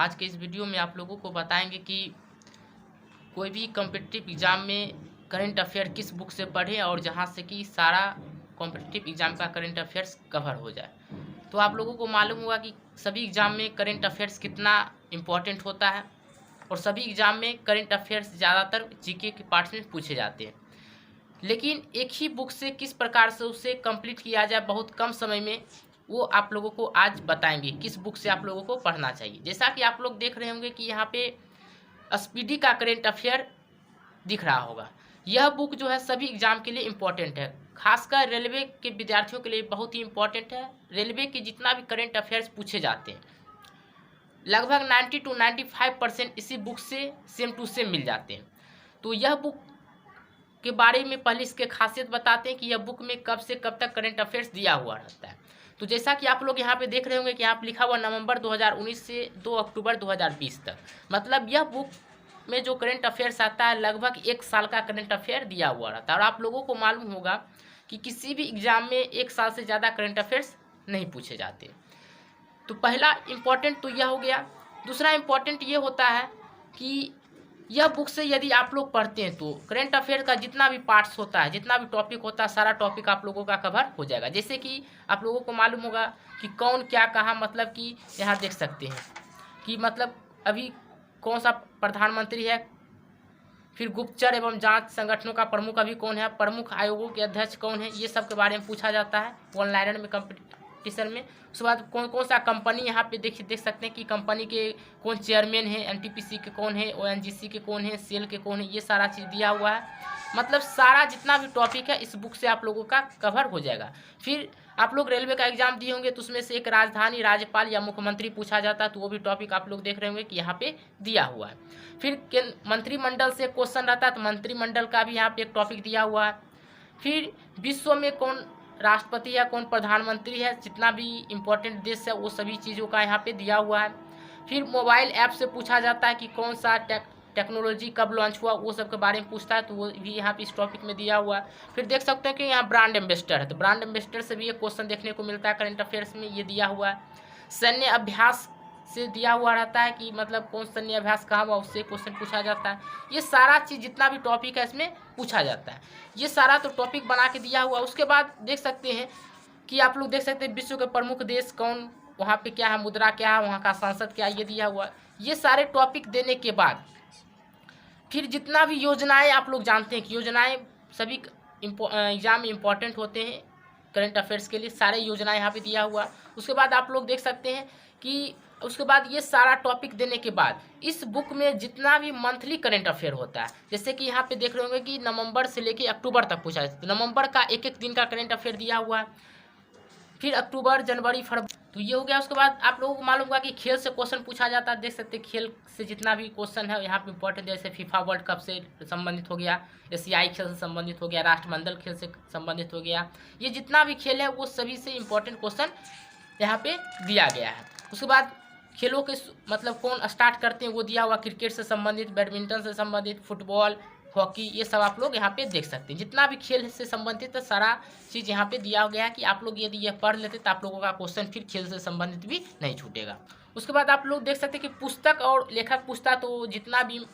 आज के इस वीडियो में आप लोगों को बताएंगे कि कोई भी कॉम्पिटिटिव एग्ज़ाम में करंट अफेयर किस बुक से पढ़ें और जहां से कि सारा कॉम्पिटिटिव एग्ज़ाम का करंट अफेयर्स कवर हो जाए। तो आप लोगों को मालूम होगा कि सभी एग्ज़ाम में करंट अफेयर्स कितना इम्पोर्टेंट होता है और सभी एग्ज़ाम में करंट अफेयर्स ज़्यादातर जीके के पार्ट्स में पूछे जाते हैं। लेकिन एक ही बुक से किस प्रकार से उसे कंप्लीट किया जाए बहुत कम समय में, वो आप लोगों को आज बताएंगे किस बुक से आप लोगों को पढ़ना चाहिए। जैसा कि आप लोग देख रहे होंगे कि यहाँ पे स्पीडी का करेंट अफेयर दिख रहा होगा। यह बुक जो है सभी एग्जाम के लिए इम्पोर्टेंट है, खासकर रेलवे के विद्यार्थियों के लिए बहुत ही इम्पोर्टेंट है। रेलवे के जितना भी करेंट अफेयर्स पूछे जाते हैं लगभग 90 to 95% इसी बुक से सेम टू सेम मिल जाते हैं। तो यह बुक के बारे में पहले इसके खासियत बताते हैं कि यह बुक में कब से कब तक करंट अफेयर्स दिया हुआ रहता है। तो जैसा कि आप लोग यहाँ पे देख रहे होंगे कि यहाँ पे लिखा हुआ नवंबर 2019 से 2 अक्टूबर 2020 तक, मतलब यह बुक में जो करंट अफेयर्स आता है लगभग 1 साल का करंट अफेयर दिया हुआ रहता है। और आप लोगों को मालूम होगा कि किसी भी एग्जाम में 1 साल से ज़्यादा करंट अफेयर्स नहीं पूछे जाते। तो पहला इम्पॉर्टेंट तो यह हो गया। दूसरा इम्पॉर्टेंट ये होता है कि यह बुक से यदि आप लोग पढ़ते हैं तो करंट अफेयर का जितना भी पार्ट्स होता है, जितना भी टॉपिक होता है, सारा टॉपिक आप लोगों का कवर हो जाएगा। जैसे कि आप लोगों को मालूम होगा कि कौन क्या कहा, मतलब कि यहाँ देख सकते हैं कि मतलब अभी कौन सा प्रधानमंत्री है, फिर गुप्तचर एवं जांच संगठनों का प्रमुख अभी कौन है, प्रमुख आयोगों के अध्यक्ष कौन है, ये सब के बारे में पूछा जाता है ऑनलाइन में कंपटीशन में। उसके बाद कौन कौन सा कंपनी यहाँ पे देख सकते हैं कि कंपनी के कौन चेयरमैन है, एनटीपीसी के कौन है, ओएनजीसी के कौन है, सेल के कौन है, ये सारा चीज़ दिया हुआ है। मतलब सारा जितना भी टॉपिक है इस बुक से आप लोगों का कवर हो जाएगा। फिर आप लोग रेलवे का एग्जाम दिए होंगे तो उसमें से एक राजधानी, राज्यपाल या मुख्यमंत्री पूछा जाता है, तो वो भी टॉपिक आप लोग देख रहे होंगे कि यहाँ पे दिया हुआ है। फिर मंत्रिमंडल से क्वेश्चन रहता है तो मंत्रिमंडल का भी यहाँ पे एक टॉपिक दिया हुआ है। फिर विश्व में कौन राष्ट्रपति है, कौन प्रधानमंत्री है, जितना भी इम्पोर्टेंट देश है वो सभी चीज़ों का यहाँ पे दिया हुआ है। फिर मोबाइल ऐप से पूछा जाता है कि कौन सा टेक्नोलॉजी कब लॉन्च हुआ, वो सब के बारे में पूछता है, तो वो भी यहाँ पे इस टॉपिक में दिया हुआ है। फिर देख सकते हैं कि यहाँ ब्रांड एम्बेसडर है, तो ब्रांड एम्बेसडर से भी एक क्वेश्चन देखने को मिलता है करंट अफेयर्स में, ये दिया हुआ है। सैन्य अभ्यास से दिया हुआ रहता है कि मतलब कौन सैन्य अभ्यास कहाँ हुआ, उससे क्वेश्चन पूछा जाता है। ये सारा चीज़ जितना भी टॉपिक है इसमें पूछा जाता है। ये सारा तो टॉपिक बना के दिया हुआ। उसके बाद देख सकते हैं कि आप लोग देख सकते हैं विश्व के प्रमुख देश कौन, वहाँ पे क्या है, मुद्रा क्या है, वहाँ का सांसद क्या है, ये दिया हुआ। ये सारे टॉपिक देने के बाद फिर जितना भी योजनाएं आप लोग जानते हैं कि योजनाएं सभी एग्जाम में इम्पॉर्टेंट होते हैं करंट अफेयर्स के लिए, सारे योजनाएं यहाँ पे दिया हुआ। उसके बाद आप लोग देख सकते हैं कि उसके बाद ये सारा टॉपिक देने के बाद इस बुक में जितना भी मंथली करंट अफेयर होता है, जैसे कि यहाँ पे देख रहे होंगे कि नवंबर से लेके अक्टूबर तक पूछा जाता है, नवंबर का एक एक दिन का करंट अफेयर दिया हुआ है। फिर अक्टूबर, जनवरी, फरवरी, तो ये हो गया। उसके बाद आप लोगों को मालूम होगा कि खेल से क्वेश्चन पूछा जाता है। देख सकते हैं खेल से जितना भी क्वेश्चन है यहाँ पे इंपॉर्टेंट, जैसे फीफा वर्ल्ड कप से संबंधित हो गया, एशियाई खेल से संबंधित हो गया, राष्ट्रमंडल खेल से संबंधित हो गया, ये जितना भी खेल है वो सभी से इम्पोर्टेंट क्वेश्चन यहाँ पे दिया गया है। उसके बाद खेलों के मतलब कौन स्टार्ट करते हैं वो दिया हुआ, क्रिकेट से संबंधित, बैडमिंटन से संबंधित, फुटबॉल, हॉकी, ये सब आप लोग यहाँ पे देख सकते हैं। जितना भी खेल से संबंधित है सारा चीज़ यहाँ पे दिया गया है कि आप लोग यदि ये पढ़ लेते तो आप लोगों का क्वेश्चन फिर खेल से संबंधित भी नहीं छूटेगा। उसके बाद आप लोग देख सकते हैं कि पुस्तक और लेखक पूछता, तो जितना भी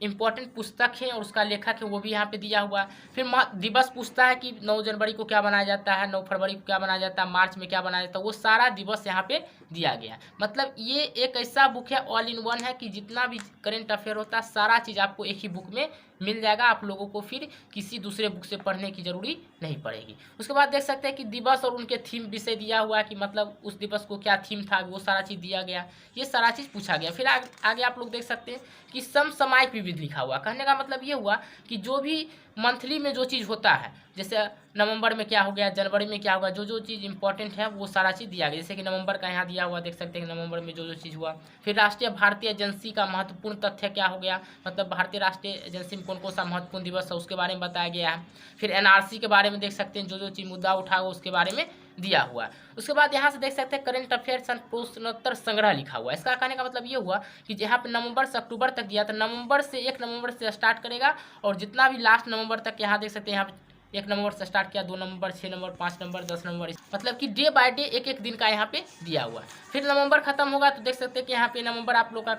इम्पोर्टेंट पुस्तक है और उसका लेखक है वो भी यहाँ पे दिया हुआ है। फिर दिवस पूछता है कि 9 जनवरी को क्या बनाया जाता है, 9 फरवरी को क्या बनाया जाता है, मार्च में क्या बनाया जाता है, वो सारा दिवस यहाँ पे दिया गया है। मतलब ये एक ऐसा बुक है, ऑल इन वन है, कि जितना भी करंट अफेयर होता है सारा चीज़ आपको एक ही बुक में मिल जाएगा। आप लोगों को फिर किसी दूसरे बुक से पढ़ने की जरूरी नहीं पड़ेगी। उसके बाद देख सकते हैं कि दिवस और उनके थीम विषय दिया हुआ है कि मतलब उस दिवस को क्या थीम था, वो सारा चीज़ दिया गया, ये सारा चीज़ पूछा गया। फिर आगे आप लोग देख सकते हैं कि समसामयिक विविध लिखा हुआ। कहने का मतलब ये हुआ कि जो भी मंथली में जो चीज़ होता है, जैसे नवंबर में क्या हो गया, जनवरी में क्या होगा, जो जो चीज़ इंपॉर्टेंट है वो सारा चीज़ दिया गया। जैसे कि नवंबर का यहाँ दिया हुआ, देख सकते हैं कि नवंबर में जो जो चीज़ हुआ। फिर राष्ट्रीय भारतीय एजेंसी का महत्वपूर्ण तथ्य क्या हो गया, मतलब भारतीय राष्ट्रीय एजेंसी में कौन कौन सा महत्वपूर्ण दिवस है उसके बारे में बताया गया है। फिर एनआरसी के बारे में देख सकते हैं, जो जो चीज़ मुद्दा उठा हुआ उसके बारे में दिया हुआ है। उसके बाद यहाँ से देख सकते हैं करंट अफेयर्स प्रश्नोत्तर संग्रह लिखा हुआ है। इसका कहने का मतलब ये हुआ कि यहाँ पे नवंबर से अक्टूबर तक दिया, तो नवंबर से 1 नवंबर से स्टार्ट करेगा और जितना भी लास्ट नवंबर तक यहाँ देख सकते हैं यहाँ 1 नवंबर से स्टार्ट किया, 2 नवंबर, 6 नवंबर, 5 नवंबर, 10 नवंबर, मतलब कि डे बाय डे एक एक दिन का यहाँ पे दिया हुआ है। फिर नवंबर खत्म होगा तो देख सकते हैं कि यहाँ पे नवंबर आप लोग का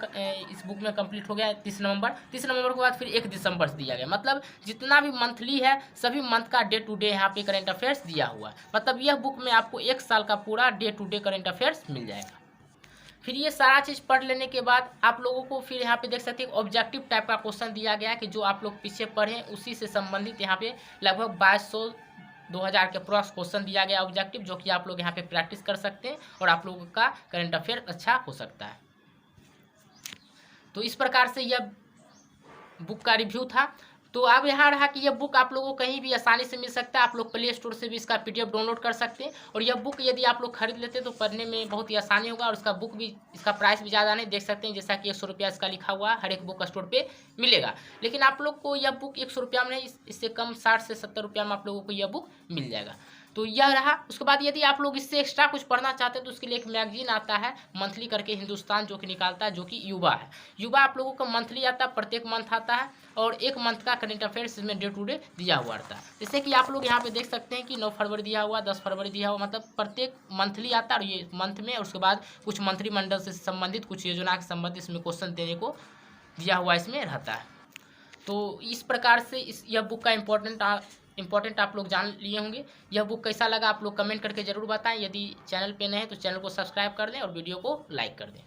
इस बुक में कंप्लीट हो गया है 30 नवंबर। 30 नवंबर के बाद फिर 1 दिसंबर से दिया गया, मतलब जितना भी मंथली है सभी मंथ का डे टू डे यहाँ पे करेंट अफेयर्स दिया हुआ है। मतलब यह बुक में आपको 1 साल का पूरा day to day current affairs मिल जाएगा। फिर ये सारा चीज़ पढ़ लेने के बाद आप लोगों को फिर यहाँ पे देख सकते हैं ऑब्जेक्टिव टाइप का क्वेश्चन दिया गया है कि जो आप लोग पीछे पढ़ें उसी से संबंधित यहाँ पे लगभग 2200 2000 के अप्रॉक्स क्वेश्चन दिया गया ऑब्जेक्टिव, जो कि आप लोग यहाँ पे प्रैक्टिस कर सकते हैं और आप लोगों का करंट अफेयर अच्छा हो सकता है। तो इस प्रकार से यह बुक का रिव्यू था। तो अब यहाँ रहा कि यह बुक आप लोगों को कहीं भी आसानी से मिल सकता है, आप लोग प्ले स्टोर से भी इसका PDF डाउनलोड कर सकते हैं। और यह बुक यदि आप लोग खरीद लेते हैं तो पढ़ने में बहुत ही आसानी होगा, और इसका बुक भी, इसका प्राइस भी ज़्यादा नहीं, देख सकते हैं जैसा कि 100 रुपया इसका लिखा हुआ हर एक बुक स्टोर पे मिलेगा। लेकिन आप लोग को यह बुक 100 रुपया में नहीं, इससे कम 60 से 70 रुपया में आप लोगों को यह बुक मिल जाएगा। तो यह रहा। उसके बाद यदि आप लोग इससे एक्स्ट्रा कुछ पढ़ना चाहते हैं तो उसके लिए एक मैगजीन आता है मंथली करके हिंदुस्तान, जो कि निकालता है, जो कि युवा है। युवा आप लोगों का मंथली आता है, प्रत्येक मंथ आता है, और 1 मंथ का करंट अफेयर्स इसमें डे टू डे दिया हुआ रहता है। जैसे कि आप लोग यहाँ पे देख सकते हैं कि 9 फरवरी दिया हुआ, 10 फरवरी दिया हुआ, मतलब प्रत्येक मंथली आता है और ये मंथ में। और उसके बाद कुछ मंत्रिमंडल से संबंधित, कुछ योजना के संबंधित इसमें क्वेश्चन देने को दिया हुआ इसमें रहता है। तो इस प्रकार से यह बुक का इम्पोर्टेंट आप लोग जान लिए होंगे। यह बुक कैसा लगा आप लोग कमेंट करके ज़रूर बताएं। यदि चैनल पे नए हैं तो चैनल को सब्सक्राइब कर दें और वीडियो को लाइक कर दें।